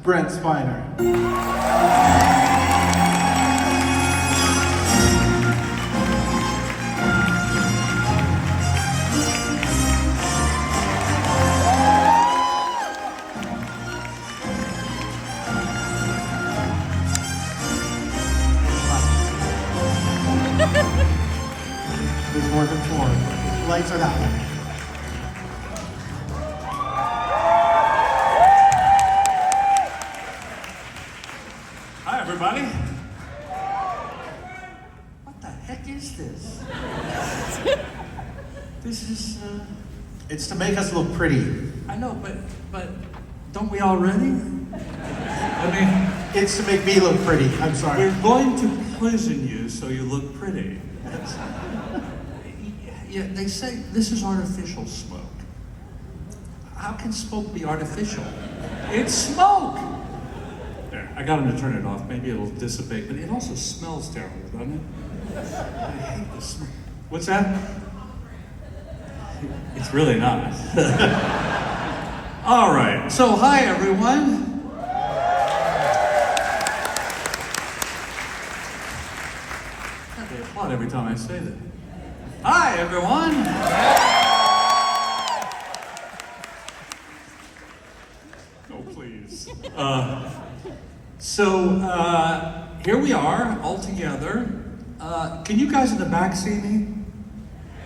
Brent Spiner. There's more than four. The lights are that way. Hi, everybody. What the heck is this? This is, It's to make us look pretty. I know, but don't we already? I mean, It's to make me look pretty. I'm sorry. we're going to poison you so you look pretty. Yeah, they say this is artificial smoke. How can smoke be artificial? It's smoke! There, I got him to turn it off. Maybe it'll dissipate, but it also smells terrible, doesn't it? I hate the smell. What's that? It's really not. All right, so hi everyone. They applaud every time I say that. Hi everyone. Oh please. Here we are all together. Can you guys in the back see me?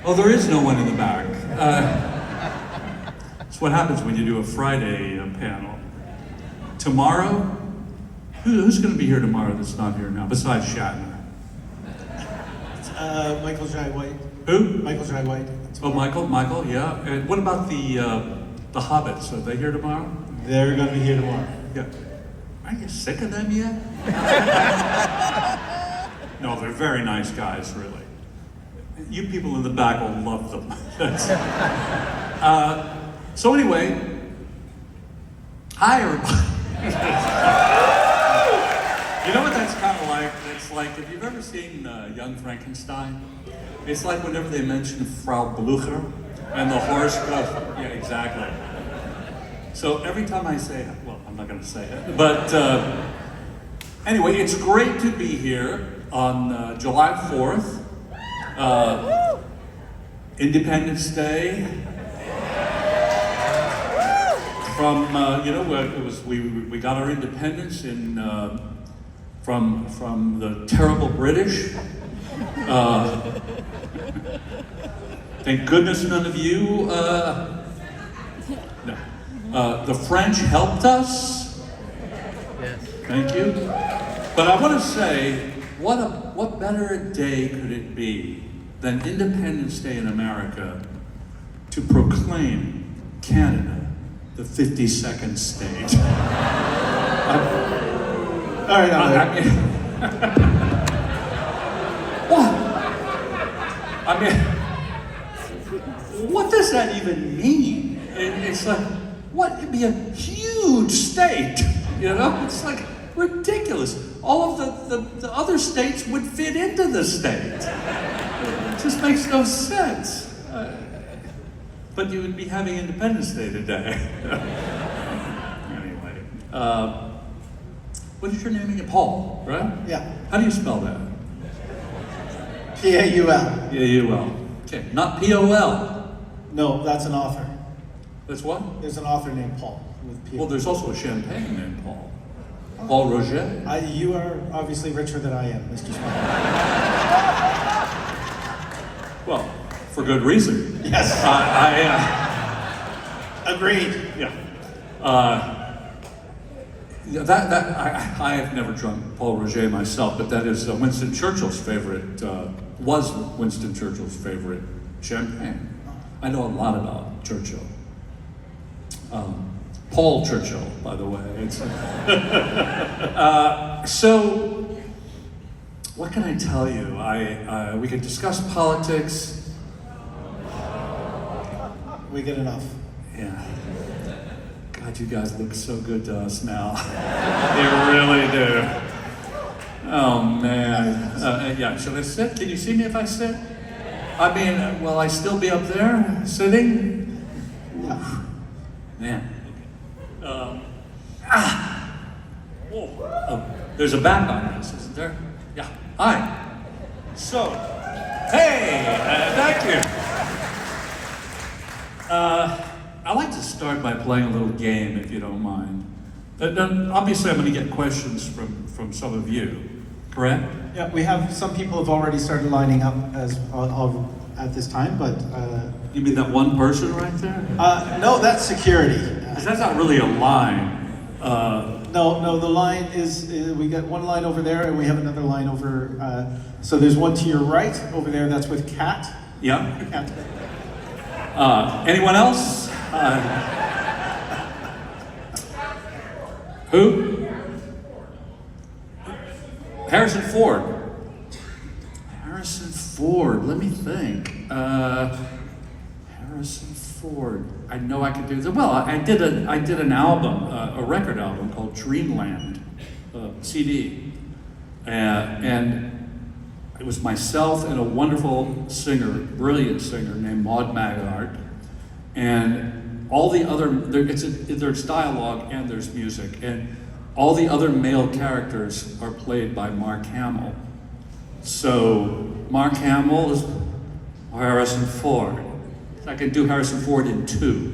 Oh, there is no one in the back. It's what happens when you do a Friday panel. Tomorrow, who's going to be here tomorrow that's not here now, besides Shatner? Michael Jai White. Who? Michael Jai White. Oh, Michael, yeah. And what about the Hobbits? Are they here tomorrow? They're going to be here tomorrow. Yeah. Aren't you sick of them yet? No, they're very nice guys, really. You people in the back will love them. So anyway, hi everybody. You know what that's kind of like? It's like, if you've ever seen Young Frankenstein, it's like whenever they mention Frau Blücher and the horse goes, yeah, exactly. So every time I say, well, I'm not going to say it, but anyway, it's great to be here on July 4th, Independence Day. From we got our independence from the terrible British. Thank goodness none of you. No. The French helped us. Yes. Thank you. But I want to say, what better day could it be than Independence Day in America to proclaim Canada the 52nd state? All right, What? I mean, what does that even mean? It's like, what? It'd be a huge state, you know? It's like ridiculous. All of the other states would fit into the state. It just makes no sense. But you would be having Independence Day today. Anyway, what is your name again? Paul, right? Yeah. How do you spell that? P-A-U-L. P-A-U-L. Okay, not P-O-L. No, that's an author. That's what? There's an author named Paul with P. Well, there's also a champagne named Paul. Paul Roger. You are obviously richer than I am, Mr. Spiner. Well, for good reason. Yes. Agreed. Yeah. I have never drunk Paul Roger myself, but that is Winston Churchill's favorite, was Winston Churchill's favorite champagne. I know a lot about Churchill. Paul Churchill, by the way. It's, so, what can I tell you? We could discuss politics. We get enough. Yeah. God, you guys look so good to us now. You really do. Oh, man. Yeah, should I sit? Can you see me if I sit? I mean, will I still be up there, sitting? Yeah. Man. There's a back on this, isn't there? Yeah. Hi. So, hey, thank you. I like to start by playing a little game, if you don't mind. Then obviously, I'm going to get questions from some of you, correct? Yeah, we have some people have already started lining up as at this time, but You mean that one person right there? no, that's security. 'Cause that's not really a line. No, the line is we got one line over there, and we have another line over. So there's one to your right over there. That's with Kat. Yeah. Kat. Anyone else? Who? Harrison Ford. Harrison Ford. Let me think. Harrison Ford. I know I could do this. Well, I did an album, a record album called Dreamland, CD, and it was myself and a wonderful singer, brilliant singer named Maud Maggart, and all the other. There's dialogue and there's music, and all the other male characters are played by Mark Hamill. So Mark Hamill is Harrison Ford. I can do Harrison Ford in 2.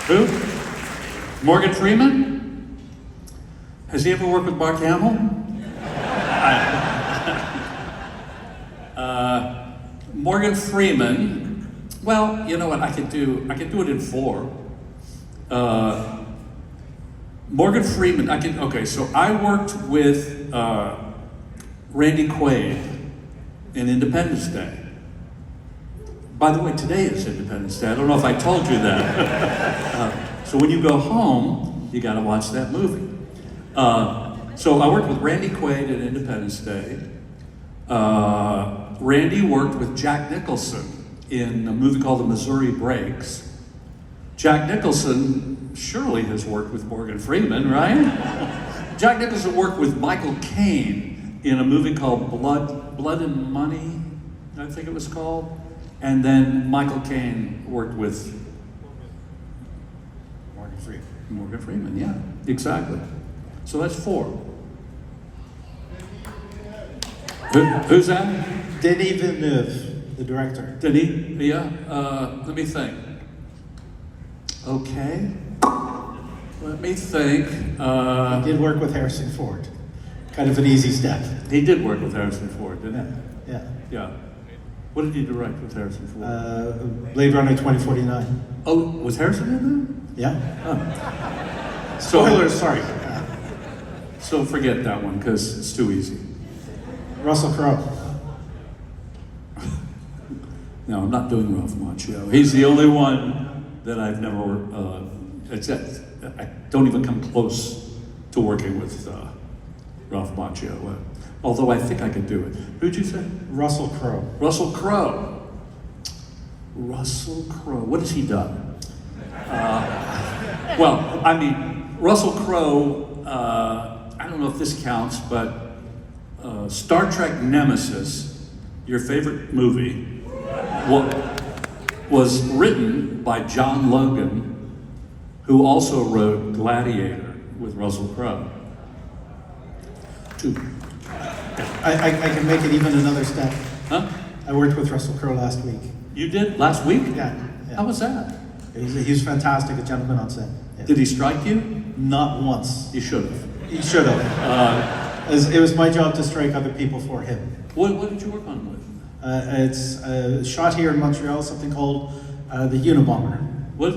Who? Morgan Freeman? Has he ever worked with Mark Hamill? Morgan Freeman. Well, you know what? I could do it in 4. Morgan Freeman. Okay. So I worked with Randy Quaid in Independence Day. By the way, today is Independence Day. I don't know if I told you that. So when you go home, you got to watch that movie. So I worked with Randy Quaid in Independence Day. Randy worked with Jack Nicholson in a movie called The Missouri Breaks. Jack Nicholson surely has worked with Morgan Freeman, right? Jack Nicholson worked with Michael Caine in a movie called Blood and Money, I think it was called. And then Michael Caine worked with Morgan Freeman, yeah, exactly. So that's 4. Who's that? Denis Villeneuve, the director. Denis? Yeah. Let me think. Okay. Let me think. He did work with Harrison Ford. Kind of an easy step. He did work with Harrison Ford, didn't he? Yeah. Yeah. What did he direct with Harrison Ford? Blade Runner 2049. Oh, was Harrison in Yeah. that? Spoilers, sorry. So forget that one because it's too easy. Russell Crowe. No, I'm not doing Ralph Macchio. He's the only one that I've never. I don't even come close to working with Ralph Macchio. Although I think I could do it. Who'd you say? Russell Crowe. Russell Crowe. Russell Crowe. What has he done? Well, I mean, Russell Crowe. I don't know if this counts, but Star Trek Nemesis, your favorite movie, was written by John Logan, who also wrote Gladiator with Russell Crowe. 2. I can make it even another step. Huh? I worked with Russell Crowe last week. You did? Last week? Yeah. How was that? He was fantastic, a gentleman on set. Yeah. Did he strike you? Not once. You should have. He should have. It was my job to strike other people for him. What did you work on with? It's shot here in Montreal, something called the Unabomber. What?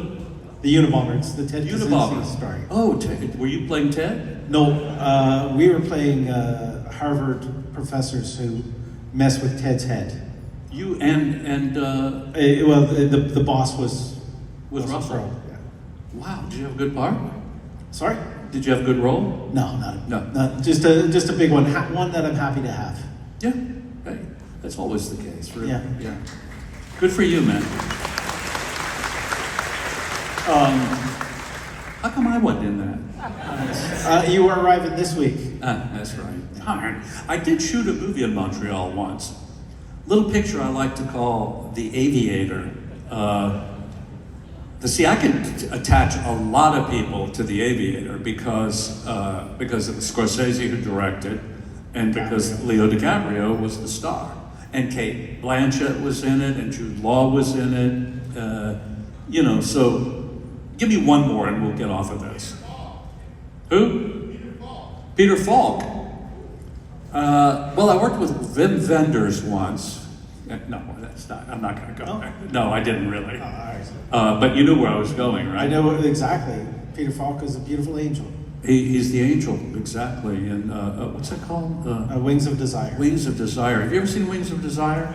The Unabomber. It's the Ted Unabomber. Kaczynski story. Oh, Ted. Were you playing Ted? No, we were playing Harvard professors who mess with Ted's head. You and Well, the boss was Russell Crowe. Yeah. Wow. Did you have a good part? Sorry? Did you have a good role? No. Just a big one. One that I'm happy to have. Yeah. Hey, that's always the case, really. Yeah. Good for you, man. How come I wasn't in that? You were arriving this week. That's right. Darn. I did shoot a movie in Montreal once. Little picture I like to call The Aviator. See, I can attach a lot of people to The Aviator because it was Scorsese who directed, and because Leo DiCaprio was the star, and Kate Blanchett was in it, and Jude Law was in it. You know, so give me one more, and we'll get off of this. Who? Peter Falk. Well, I worked with Wim Wenders once. No, that's not. I'm not going to go there. No, I didn't really. Oh, all right. But you knew where I was going, right? I know exactly. Peter Falk is a beautiful angel. He's the angel, exactly. And what's that called? Wings of Desire. Wings of Desire. Have you ever seen Wings of Desire?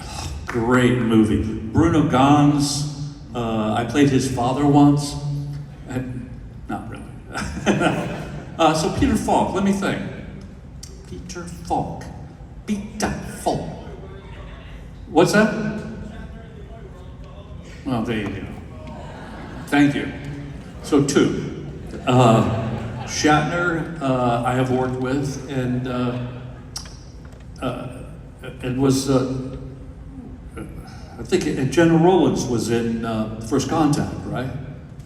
Oh, great movie. Bruno Ganz. I played his father once. Not really. So Peter Falk. Let me think. Peter Falk. Peter Falk. What's that? Well, there you go. Thank you. So 2. Shatner, I have worked with, and it was, I think Jenna Rollins was in First Contact, right?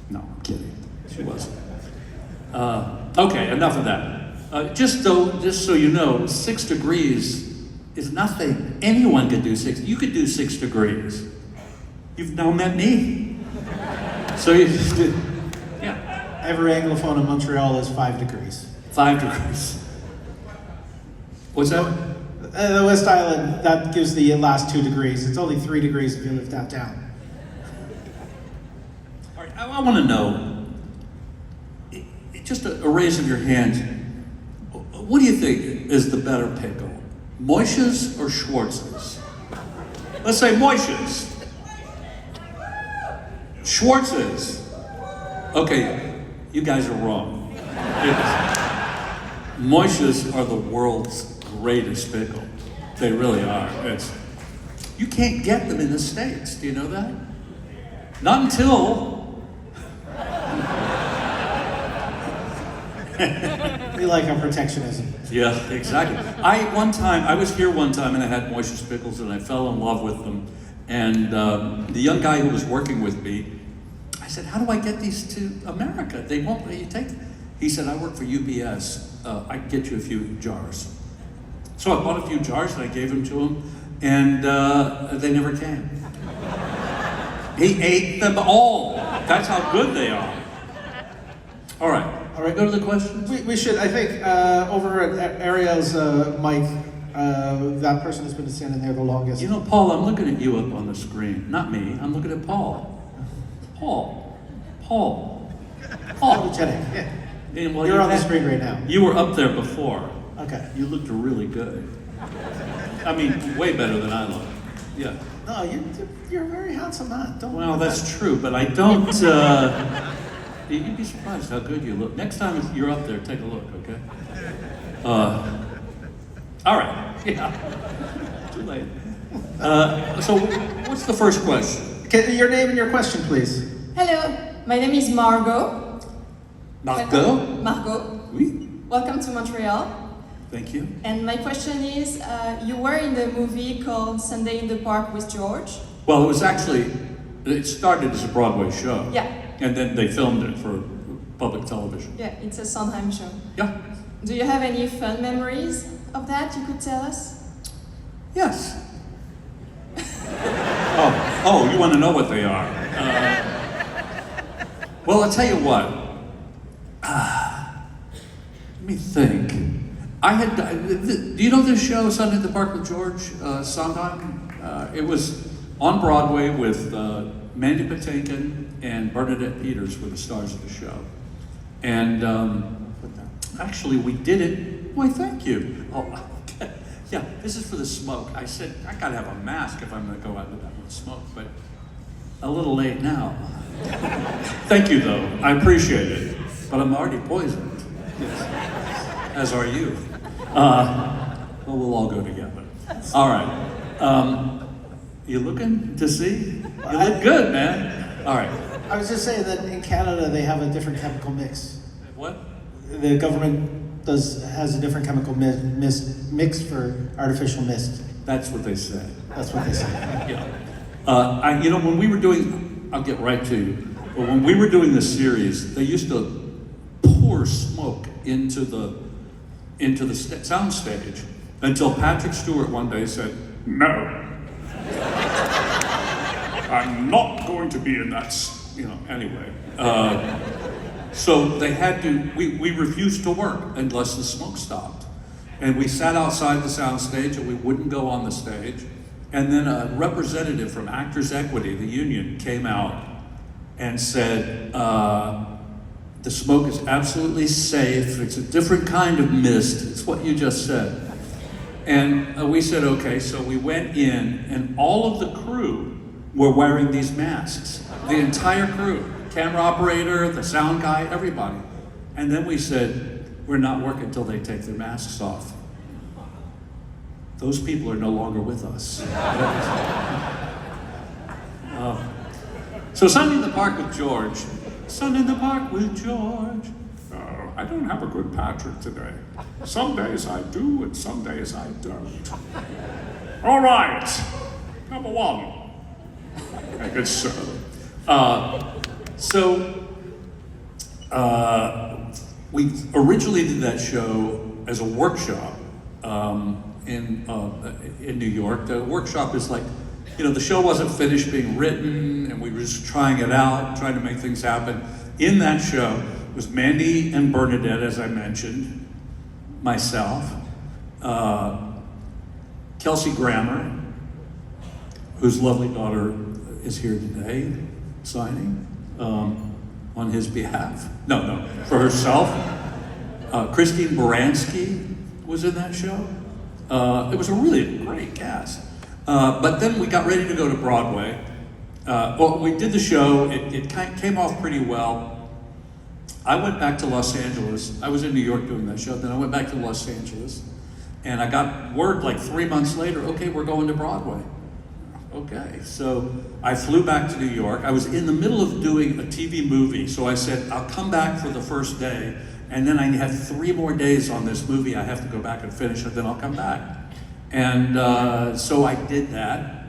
No, I'm kidding. She wasn't. Okay, enough of that. Just so you know, 6 degrees is nothing. Anyone could do 6. You could do 6 degrees. You've now met me. So you just did, yeah. Every Anglophone in Montreal is 5 degrees. 5 degrees. What's that? The West Island, that gives the last 2 degrees. It's only 3 degrees if you live downtown. All right, I want to know, just a raise of your hand, what do you think is the better pickle? Moishes or Schwartz's? Let's say Moishes. Schwartz's. Okay, you guys are wrong. Moishes are the world's greatest pickle. They really are. You can't get them in the States. Do you know that? Not until... We like our protectionism. Yeah, exactly. I was here one time and I had Moishes pickles and I fell in love with them. And the young guy who was working with me, I said, how do I get these to America? They won't let you take them. He said, I work for UPS. I can get you a few jars. So I bought a few jars and I gave them to him, and they never came. He ate them all. That's how good they are. All right. All right, go to the questions. We should, I think, over at Ariel's mic, that person has been standing there the longest. You know, Paul, I'm looking at you up on the screen. Not me. I'm looking at Paul. Paul. Photogenic, yeah. And, well, You're on the screen right now. You were up there before. Okay. You looked really good. I mean, way better than I look. Yeah. No, you're a very handsome man. Don't. Well, that's true, but I don't. You'd be surprised how good you look. Next time you're up there, take a look, okay? All right. Yeah. Too late. So, what's the first question? Your name and your question, please. Hello, my name is Margot. Margot? Margot. Oui. Welcome to Montreal. Thank you. And my question is, you were in the movie called Sunday in the Park with George. Well, it started as a Broadway show. Yeah. And then they filmed it for public television. Yeah, it's a Sondheim show. Yeah. Do you have any fun memories of that you could tell us? Yes. Oh, you want to know what they are? Well, I'll tell you what. Let me think. Do you know this show, Sunday at the Park with George, Sondheim? It was on Broadway with Mandy Patinkin and Bernadette Peters were the stars of the show. And actually, we did it. Why, thank you. Oh, okay. Yeah, this is for the smoke. I said, I gotta have a mask if I'm gonna go out with that much smoke, but a little late now. Thank you, though. I appreciate it. But I'm already poisoned. Yes. As are you. Well, we'll all go together. All right. You looking to see? You look good, man. All right. I was just saying that in Canada they have a different chemical mix. What? The government has a different chemical mix for artificial mist. That's what they say. That's what they say. Yeah. When we were doing I'll get right to you. But when we were doing this series, they used to pour smoke into the sound stage until Patrick Stewart one day said, "No, I'm not going to be in that." Anyway. So they had to. We refused to work unless the smoke stopped, and we sat outside the sound stage and we wouldn't go on the stage. And then a representative from Actors Equity, the union, came out and said, the smoke is absolutely safe. It's a different kind of mist. It's what you just said. And we said, okay, so we went in and all of the crew were wearing these masks. The entire crew, camera operator, the sound guy, everybody. And then we said, we're not working until they take their masks off. Those people are no longer with us. So Sunday in the Park with George. Sunday in the Park with George. I don't have a good Patrick today. Some days I do and some days I don't. All right, number one. Make it so. We originally did that show as a workshop in New York. The workshop is like, the show wasn't finished being written, and we were just trying it out, trying to make things happen. In that show was Mandy and Bernadette, as I mentioned, myself, Kelsey Grammer, whose lovely daughter is here today, signing on his behalf. No, for herself. Christine Baranski was in that show. It was a really great cast. But then we got ready to go to Broadway. We did the show. It came off pretty well. I went back to Los Angeles. I was in New York doing that show. Then I went back to Los Angeles. And I got word like 3 months later, okay, we're going to Broadway. Okay, so I flew back to New York. I was in the middle of doing a TV movie. So I said, I'll come back for the first day. And then I have 3 more days on this movie. I have to go back and finish it, then I'll come back. And so I did that.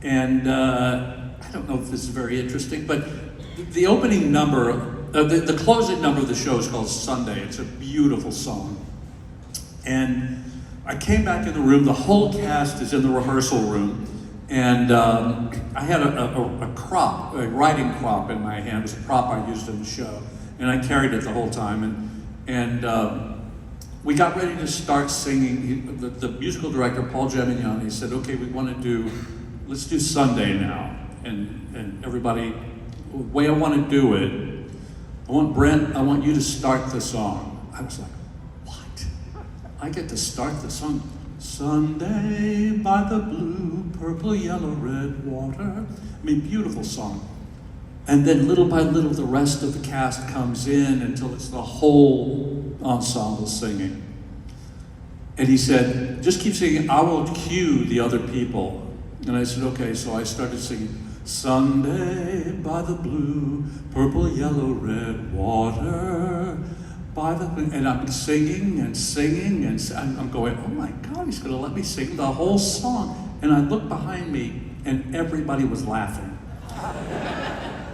And I don't know if this is very interesting, but the opening number, the closing number of the show is called Sunday. It's a beautiful song. And I came back in the room. The whole cast is in the rehearsal room. And I had a writing crop in my hand. It was a prop I used in the show. And I carried it the whole time. And we got ready to start singing. The musical director, Paul Gemignani, said, okay, let's do Sunday now. And everybody, the way I want to do it, I want you to start the song. I was like, what? I get to start the song? Sunday by the blue, purple, yellow, red water. I mean, beautiful song. And then little by little, the rest of the cast comes in until it's the whole ensemble singing. And he said, just keep singing, I will cue the other people. And I said, okay, so I started singing, Sunday by the blue, purple, yellow, red water, and I'm singing and singing, and I'm going, oh my God, he's gonna let me sing the whole song. And I looked behind me, and everybody was laughing.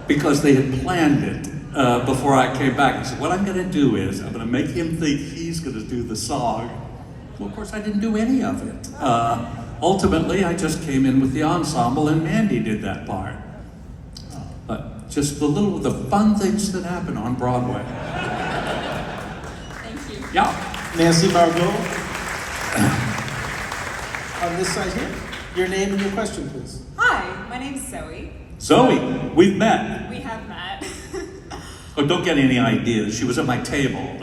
Because they had planned it before I came back. I said, what I'm gonna do is, I'm gonna make him think he's gonna do the song. Well, of course, I didn't do any of it. Ultimately, I just came in with the ensemble, and Mandy did that part. But just the fun things that happen on Broadway. Thank you. Yeah. Nancy Margot. On this side here. Your name and your question, please. Hi, my name's Zoe. Zoe, we've met. We have met. Oh, don't get any ideas. She was at my table.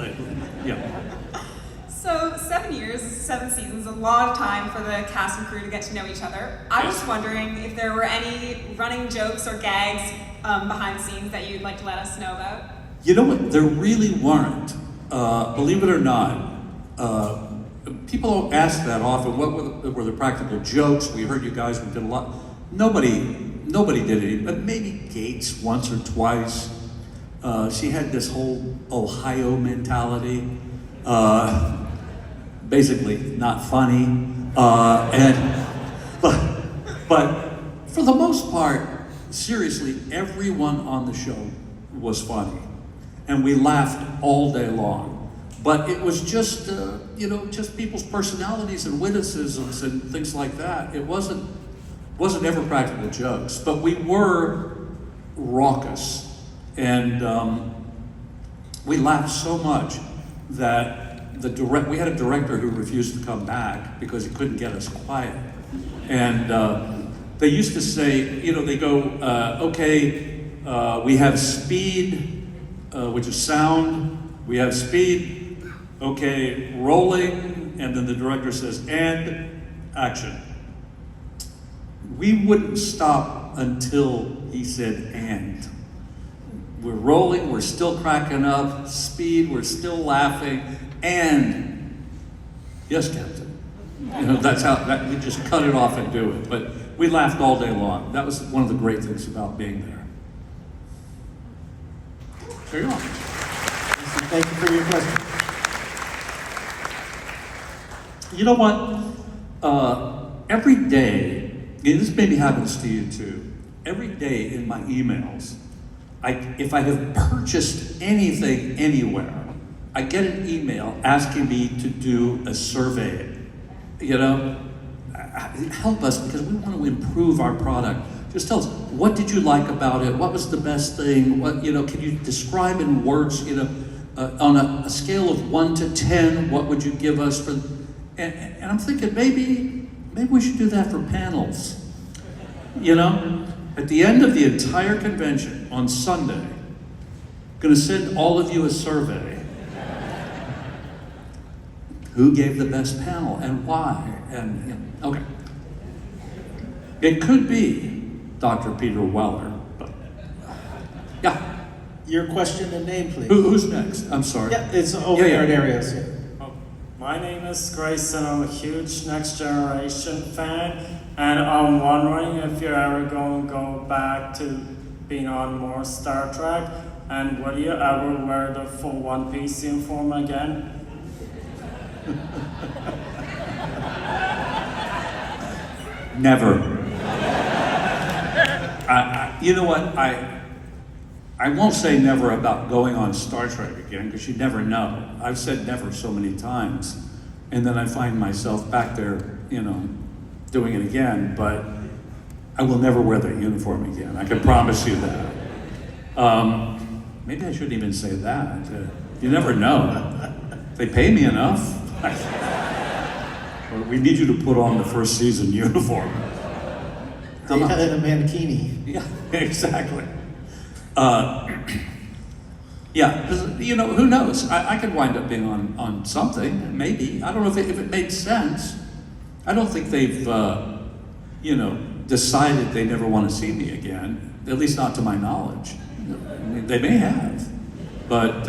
Yeah. So 7 years, 7 seasons, a lot of time for the cast and crew to get to know each other. I was wondering if there were any running jokes or gags behind the scenes that you'd like to let us know about. You know what? There really weren't. Believe it or not. People don't ask that often. What were the practical jokes? We heard you guys. We did a lot. Nobody did it. But maybe Gates once or twice. She had this whole Ohio mentality. Basically not funny, but for the most part, seriously, everyone on the show was funny. And we laughed all day long. But it was just, just people's personalities and witticisms and things like that. It wasn't ever practical jokes, but we were raucous. And we laughed so much that we had a director who refused to come back because he couldn't get us quiet. And they used to say, they go, okay, we have speed, which is sound. We have speed. Okay, rolling, and then the director says, and action. We wouldn't stop until he said, and. We're rolling, we're still cracking up, speed, we're still laughing, and, yes, Captain. That's how, we just cut it off and do it. But we laughed all day long. That was one of the great things about being there. There you are. Thank you for your question. You know what? Every day, and this maybe happens to you too, every day in my emails, if I have purchased anything anywhere, I get an email asking me to do a survey. Help us because we want to improve our product. Just tell us, what did you like about it? What was the best thing? What, can you describe in words, on a scale of 1 to 10, what would you give us for? And I'm thinking maybe we should do that for panels. At the end of the entire convention on Sunday, I'm going to send all of you a survey. Who gave the best panel and why? And okay, it could be Dr. Peter Weller, but yeah. Your question and name, please. Who's next? I'm sorry. Yeah, it's over there at Arios. Yeah. My name is Grace and I'm a huge Next Generation fan, and I'm wondering if you're ever going to go back to being on more Star Trek, and will you ever wear the full One Piece uniform again? Never. You know what? I won't say never about going on Star Trek again, because you never know. I've said never so many times, and then I find myself back there, doing it again, but I will never wear that uniform again. I can promise you that. Maybe I shouldn't even say that. You never know. They pay me enough. We need you to put on the first season uniform. They had a mankini. Yeah, exactly. Yeah, because, who knows? I could wind up being on something, maybe. I don't know if it made sense. I don't think they've, decided they never want to see me again, at least not to my knowledge. I mean, they may have, but,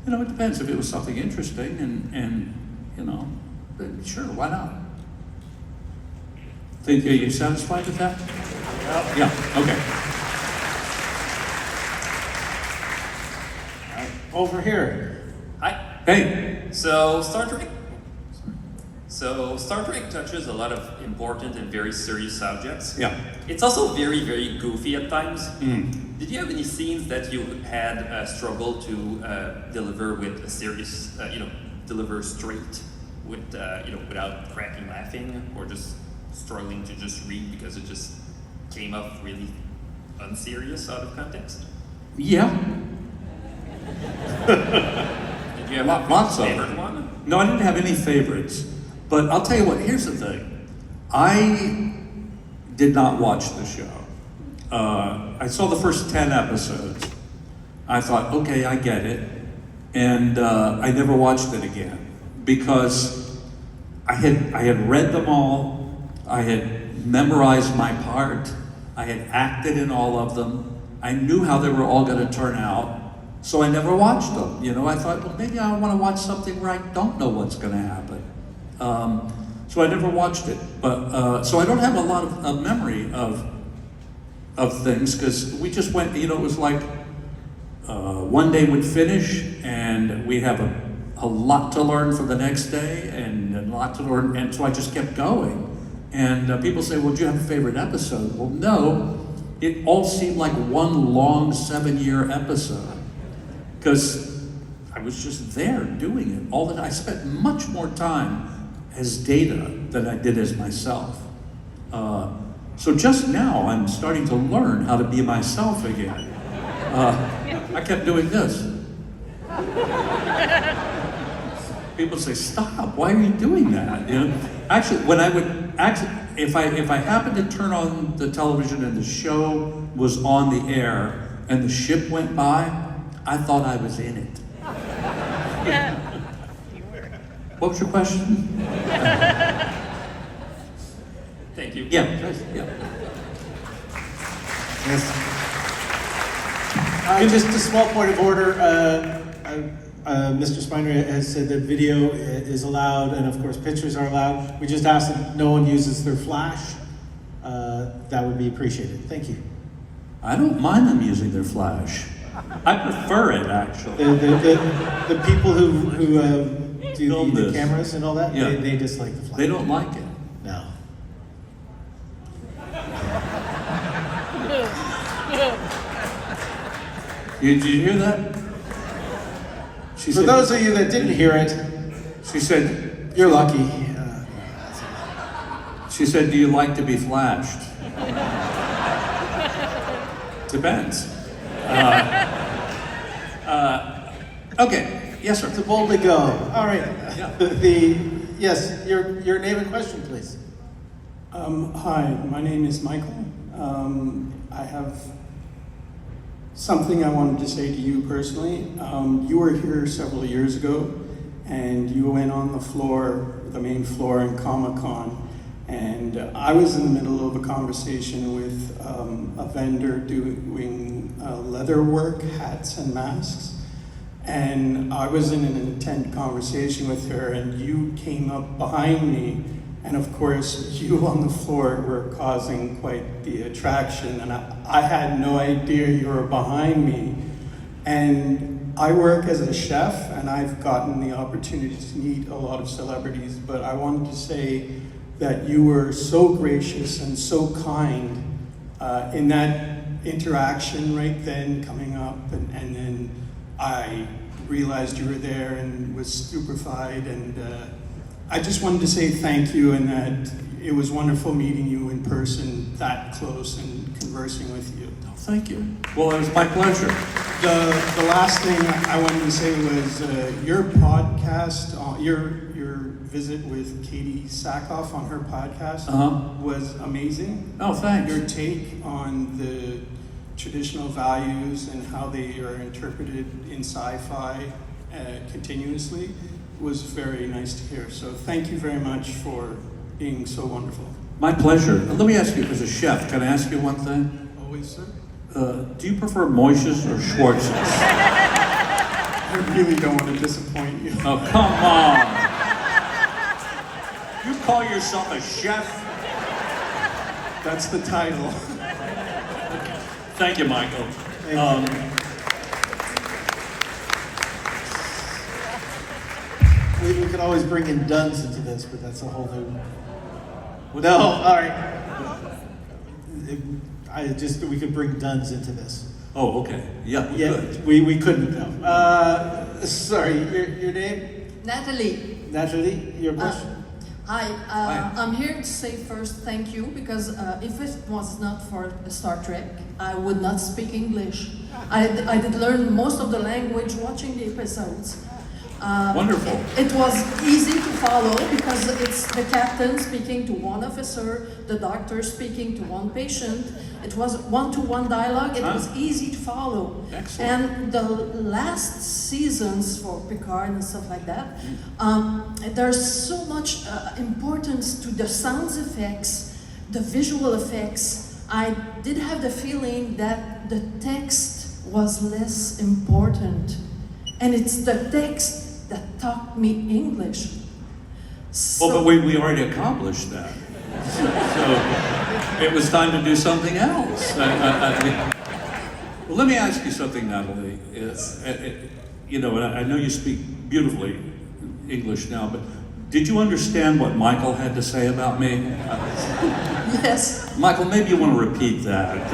it depends if it was something interesting and but sure, why not? Are you satisfied with that? Yeah, okay. Over here. Hi. Hey. So Star Trek touches a lot of important and very serious subjects. Yeah. It's also very, very goofy at times. Mm. Did you have any scenes that you had struggled to deliver with a serious, deliver straight with, without cracking laughing, or just struggling to just read because it just came up really unserious out of context? Yeah. Did you have Lots a of favorite them. one? No, I didn't have any favorites. But I'll tell you what, here's the thing. I did not watch the show. I saw the first 10 episodes. I thought, okay, I get it. And I never watched it again because I had read them all. I had memorized my part. I had acted in all of them. I knew how they were all going to turn out. So I never watched them. I thought, well, maybe I want to watch something where I don't know what's going to happen. So I never watched it. But so I don't have a lot of memory of things because we just went. It was like one day would finish and we have a lot to learn for the next day and a lot to learn, and so I just kept going. And people say, well, do you have a favorite episode? Well, no. it all seemed like one long 7-year episode. Because I was just there doing it all the time. I spent much more time as Data than I did as myself. So just now, I'm starting to learn how to be myself again. I kept doing this. People say, "Stop! Why are you doing that?" You know, actually, if I happened to turn on the television and the show was on the air and the ship went by, I thought I was in it. What was your question? Thank you. Yeah. Yes. Just a small point of order. Mr. Spiner has said that video is allowed, and of course pictures are allowed. We just ask that no one uses their flash. That would be appreciated. Thank you. I don't mind them using their flash. I prefer it, actually. The people who do Film the this. cameras and all that, Yeah. they dislike the flash. They don't like it. No. Did you hear that? She For those of you that didn't hear it, she said, you're lucky. she said, "Do you like to be flashed?" Depends. Okay. Yes, sir. To boldly go. All right. Yeah. Yes, your name and question, please. Hi, my name is Michael. I have something I wanted to say to you personally. You were here several years ago, and you went on the floor, the main floor in Comic Con, and I was in the middle of a conversation with a vendor doing leather work, hats and masks. And I was in an intense conversation with her, and you came up behind me, and of course, you on the floor were causing quite the attraction, and I had no idea you were behind me. And I work as a chef, and I've gotten the opportunity to meet a lot of celebrities, but I wanted to say that you were so gracious and so kind in that interaction right then coming up, and then I realized you were there and was stupefied, and I just wanted to say thank you, and that it was wonderful meeting you in person that close and conversing with you. Oh, thank you. Well, it was my pleasure. The last thing I wanted to say was your podcast, your visit with Katie Sackhoff on her podcast was amazing. Oh, thanks. Your take on the traditional values and how they are interpreted in sci-fi continuously was very nice to hear. So thank you very much for being so wonderful. My pleasure. Let me ask you, as a chef, can I ask you one thing? Always, sir. Do you prefer Moishes or Schwartzes? I really don't want to disappoint you. Oh, come on. You call yourself a chef? That's the title. Thank you, Michael. We could always bring in Duns into this, but that's a whole new. No, all right. We could bring Duns into this. Oh, okay. Yeah, Yeah, good. we couldn't though. Sorry, your name? Natalie. Natalie, your question? Hi, Hi. I'm here to say first thank you, because if it was not for Star Trek, I would not speak English. I did learn most of the language watching the episodes. Wonderful. It was easy to follow because it's the captain speaking to one officer, the doctor speaking to one patient. It was one-to-one dialogue. It was easy to follow. Excellent. And the last seasons for Picard and stuff like that, there's so much importance to the sound effects, the visual effects. I did have the feeling that the text was less important. And it's the text that taught me English. So, Well, but we already accomplished that. So it was time to do something else. Well, let me ask you something, Natalie. You know, and I know you speak beautifully English now, but did you understand what Michael had to say about me? Yes. Michael, maybe you want to repeat that.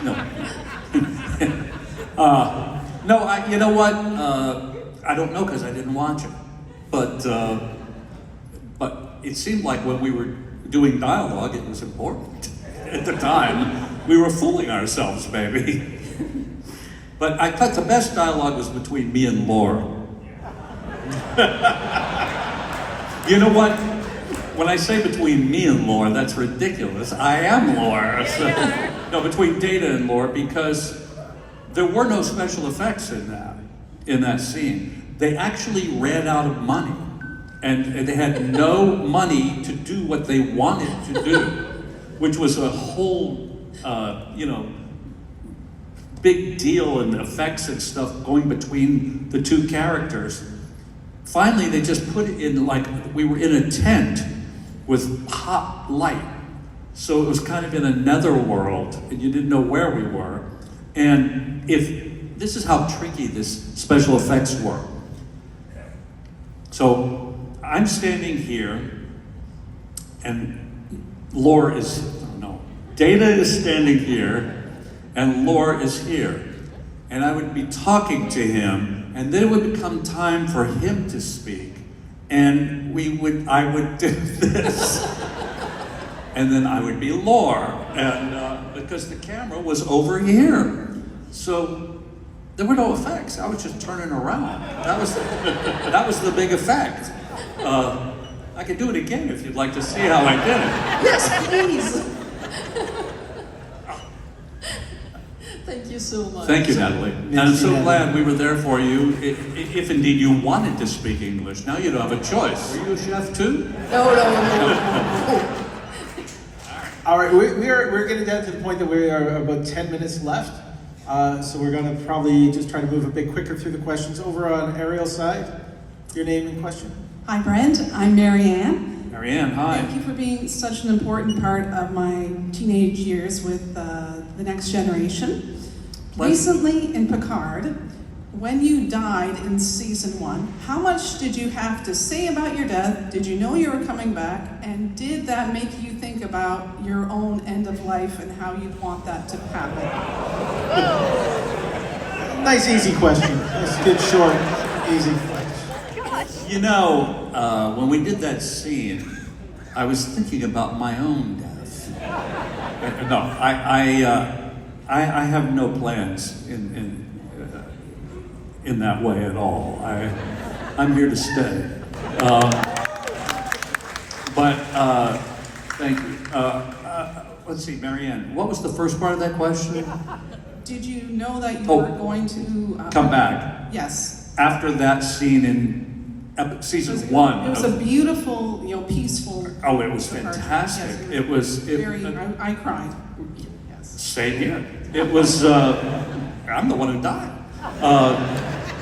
No. No, you know what? I don't know because I didn't watch it. But it seemed like when we were doing dialogue, it was important. At the time, we were fooling ourselves, maybe. But I thought the best dialogue was between me and Laura. You know what? When I say between me and Laura, that's ridiculous. I am Laura. So, no, between Data and Laura, because there were no special effects in that scene. They actually ran out of money, and they had no money to do what they wanted to do, which was a whole, big deal and effects and stuff going between the two characters. Finally, they just put it in like we were in a tent with hot light. So it was kind of in a netherworld, and you didn't know where we were. And this is how tricky this special effects were. So I'm standing here, and Data is standing here, and Laura is here. And I would be talking to him, and then it would become time for him to speak. And I would do this. And then I would be Laura, and because the camera was over here. So there were no effects. I was just turning around. That was the big effect. I could do it again if you'd like to see how I did it. Yes, please. Thank you so much. Thank you, Natalie. And I'm so glad we were there for you, if indeed you wanted to speak English. Now you don't have a choice. Are you a chef too? No. All right, we're getting down to the point that we are about 10 minutes left. So we're going to probably just try to move a bit quicker through the questions. Over on Ariel's side, your name and question. Hi, Brent. I'm Marianne. Marianne, hi. Thank you for being such an important part of my teenage years with the Next Generation. Pleasure. Recently in Picard, when you died in season 1, how much did you have to say about your death? Did you know you were coming back? And did that make you think about your own end of life and how you'd want that to happen? Nice, easy question. That's a good, short, easy question. You know, when we did that scene, I was thinking about my own death. No, I have no plans in that way at all. I'm here to stay. Thank you. Let's see, Marianne, what was the first part of that question? Did you know that you were going to come back? Yes. After that scene in season 1. It was a beautiful, peaceful. Oh, it was fantastic. Yes, I cried. Yes. Same here. It was. I'm the one who died.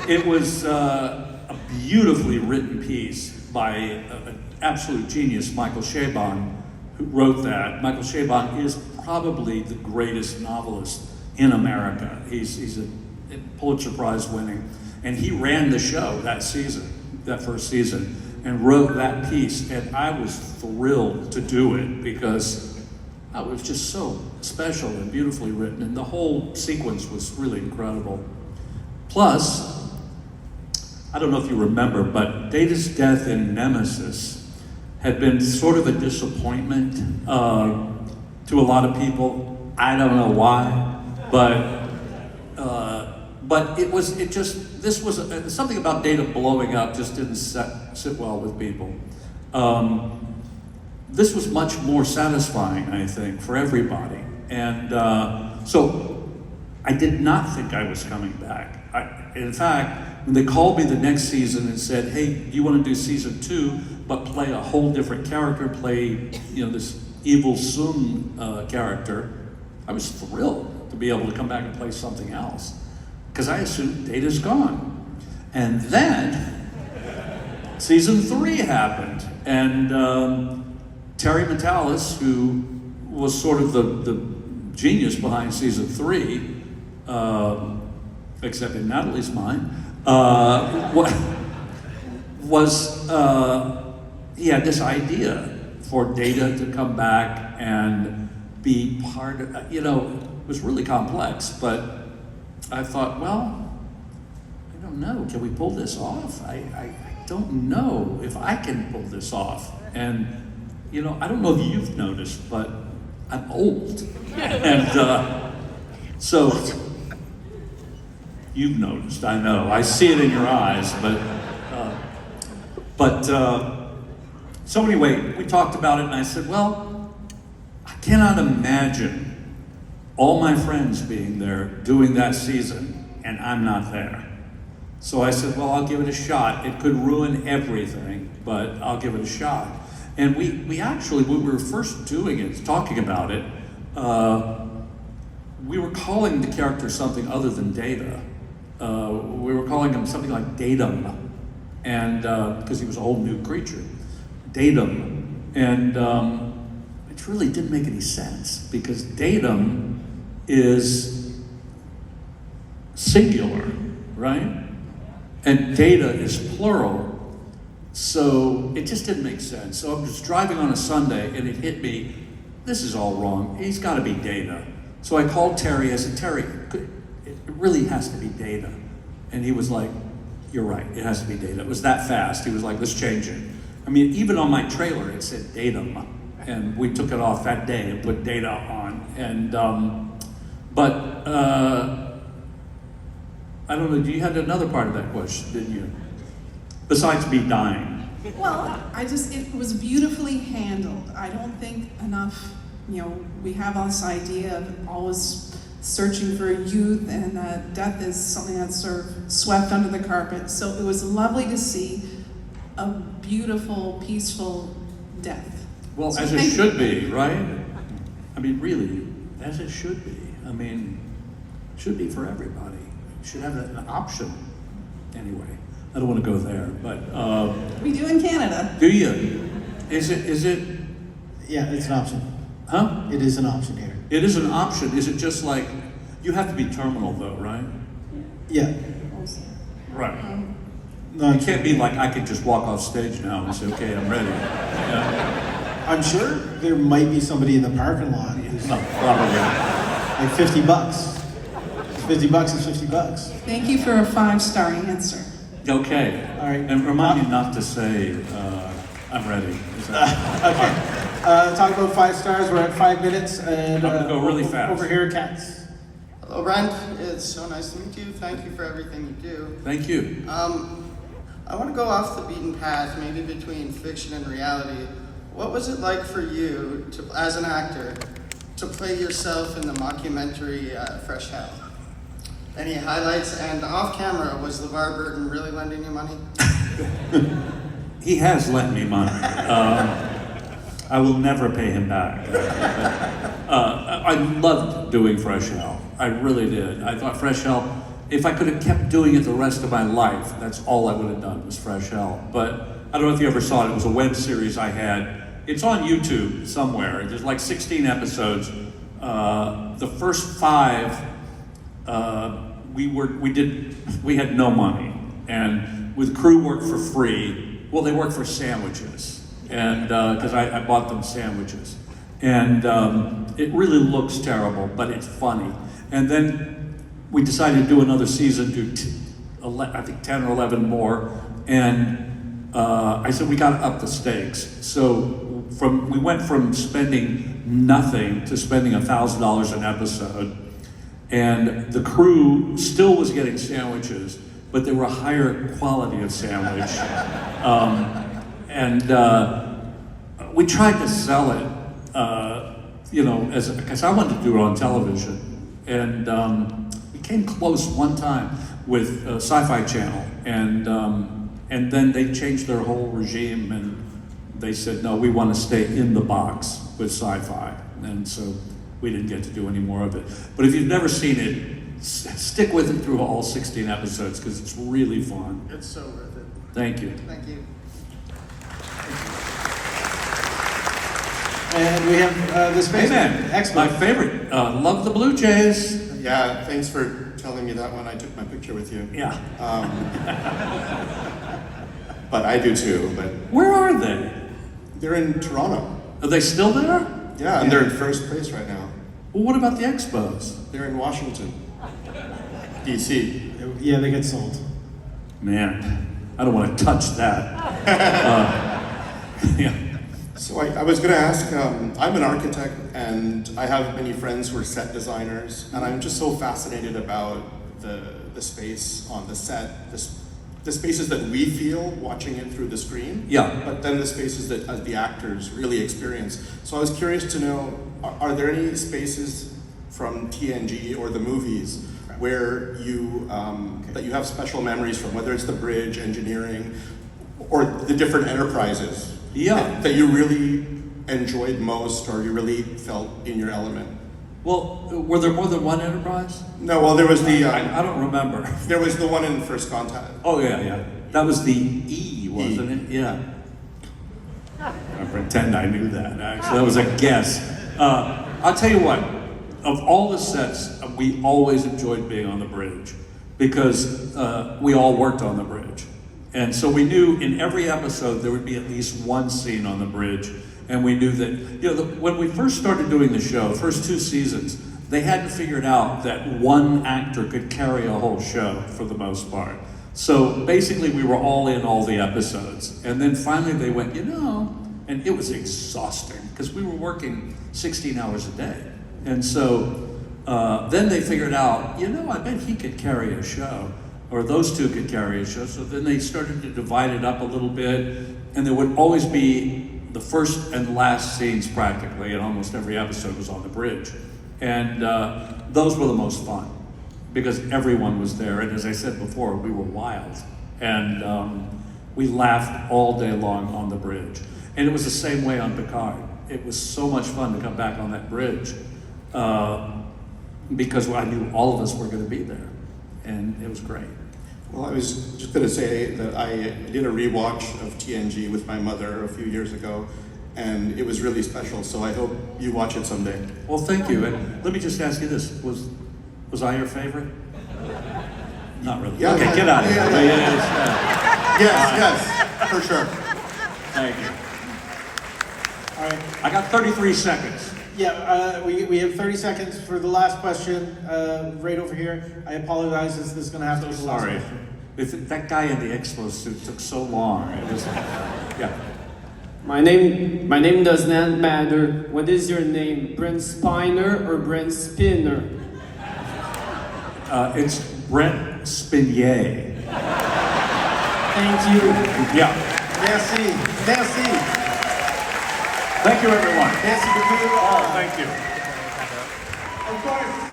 It was a beautifully written piece by an absolute genius, Michael Chabon, who wrote that. Michael Chabon is probably the greatest novelist in America. He's a Pulitzer Prize winning, and he ran the show that first season, and wrote that piece. And I was thrilled to do it because it was just so special and beautifully written, and the whole sequence was really incredible. Plus, I don't know if you remember, but Data's death in Nemesis had been sort of a disappointment to a lot of people. I don't know why, but this was something about Data blowing up just didn't sit well with people. This was much more satisfying, I think, for everybody. And so I did not think I was coming back. In fact, when they called me the next season and said, hey, do you want to do season 2, but play a whole different character, play this evil Sun character, I was thrilled to be able to come back and play something else. Because I assumed Data's gone. And then season 3 happened. And Terry Metalis, who was sort of the genius behind season 3, except in Natalie's mind, was he had this idea for Data to come back and be part of, it was really complex, but I thought, well, I don't know, can we pull this off? I don't know if I can pull this off. And, I don't know if you've noticed, but I'm old. And so, you've noticed, I know. I see it in your eyes, so anyway, we talked about it and I said, well, I cannot imagine all my friends being there doing that season and I'm not there. So I said, well, I'll give it a shot. It could ruin everything, but I'll give it a shot. And we actually, when we were first doing it, talking about it, we were calling the character something other than Data. We were calling him something like Datum, and because he was a whole new creature, Datum, and it really didn't make any sense because Datum is singular, right? And Data is plural. So it just didn't make sense. So I was driving on a Sunday and it hit me, this is all wrong. He's got to be Data. So I called Terry. I said, Terry, it really has to be Data. And he was like, you're right, it has to be Data. It was that fast. He was like, let's change it. I mean, even on my trailer, it said Datum. And we took it off that day and put Data on. And, I don't know, you had another part of that question, didn't you? Besides me dying. Well, it was beautifully handled. I don't think enough, we have this idea of always searching for youth and death is something that's sort of swept under the carpet. So it was lovely to see a beautiful, peaceful death. Well, So as it thank should you. be, right? I mean, really, as it should be. I mean, it should be for everybody. You should have an option. Anyway, I don't want to go there, but We do in Canada. do you? Is it? Yeah, it's an option. Huh? It is an option here. It is an option. Is it just like you have to be terminal though, right? Yeah. Right. No, You can't be like I could just walk off stage now and say, okay, I'm ready. Yeah. I'm sure there might be somebody in the parking lot who's No, probably. like $50. $50 is $50. Thank you for a 5-star answer. Okay. All right. And remind me not to say I'm ready. Is that- Okay. Talk about 5 stars. We're at 5 minutes, and I'm gonna go really fast. Over here, Cats. Hello, Brent. It's so nice to meet you. Thank you for everything you do. Thank you. I want to go off the beaten path, maybe between fiction and reality. What was it like for you, as an actor, to play yourself in the mockumentary Fresh Hell? Any highlights? And off camera, was LeVar Burton really lending you money? He has lent me money. I will never pay him back. I loved doing Fresh Hell. I really did. I thought Fresh Hell, if I could have kept doing it the rest of my life, that's all I would have done was Fresh Hell. But I don't know if you ever saw it. It was a web series I had. It's on YouTube somewhere. There's like 16 episodes. The first 5, we had no money, and with crew worked for free. Well, they worked for sandwiches, and because I bought them sandwiches, and it really looks terrible, but it's funny. And then we decided to do another season, I think 10 or 11 more, and I said we got to up the stakes. So we went from spending nothing to spending $1,000 an episode. And the crew still was getting sandwiches, but they were a higher quality of sandwich. We tried to sell it, because I wanted to do it on television. And we came close one time with Sci-Fi Channel, and then they changed their whole regime, and they said, no, we want to stay in the box with Sci-Fi. And so we didn't get to do any more of it. But if you've never seen it, stick with it through all 16 episodes because it's really fun. It's so worth it. Thank you. Thank you. And we have the Hey space. man, my Excellent. favorite. Love the Blue Jays. Yeah, thanks for telling me that when I took my picture with you. Yeah. but I do too. But Where are they? they're in Toronto. Are they still there? Yeah, and they're in first place right now. Well, what about the expos? They're in Washington, D.C. Yeah, they get sold. Man, I don't want to touch that. Yeah. So I was going to ask, I'm an architect and I have many friends who are set designers, and I'm just so fascinated about the space on the set, the spaces that we feel watching it through the screen, Yeah. but then the spaces that the actors really experience. So I was curious to know, are there any spaces from TNG or the movies where you that you have special memories from, whether it's the bridge, engineering, or the different enterprises? Yeah. That you really enjoyed most, or you really felt in your element? Well, were there more than one Enterprise? No, well, there was the I don't remember. there was the one in First Contact. Oh, yeah. That was the E, wasn't it? Yeah. I pretend I knew that, actually. That was a guess. I'll tell you what, of all the sets, we always enjoyed being on the bridge because we all worked on the bridge. And so we knew in every episode there would be at least one scene on the bridge. And we knew that, when we first started doing the show, first 2 seasons, they hadn't figured out that one actor could carry a whole show for the most part. So basically we were all in all the episodes. And then finally they went, and it was exhausting because we were working 16 hours a day. And so then they figured out, I bet he could carry a show, or those two could carry a show. So then they started to divide it up a little bit, and there would always be the first and last scenes practically, and almost every episode was on the bridge. And those were the most fun because everyone was there. And as I said before, we were wild. And we laughed all day long on the bridge. And it was the same way on Picard. It was so much fun to come back on that bridge because I knew all of us were going to be there. And it was great. Well, I was just going to say that I did a rewatch of TNG with my mother a few years ago, and it was really special. So I hope you watch it someday. Well, thank you. And let me just ask you this: was I your favorite? Not really. Yeah, okay, get out of here. Yes, for sure. Thank you. All right. I got 33 seconds. Yeah, we have 30 seconds for the last question, right over here. I apologize, this is going to have to be the last Sorry. question. If that guy in the Expo suit took so long. It was, yeah. My name does not matter. What is your name? Brent Spiner or Brent Spinner? It's Brent Spiner. Thank you. Yeah. Merci. Thank you, everyone. Merci beaucoup. Oh, thank you.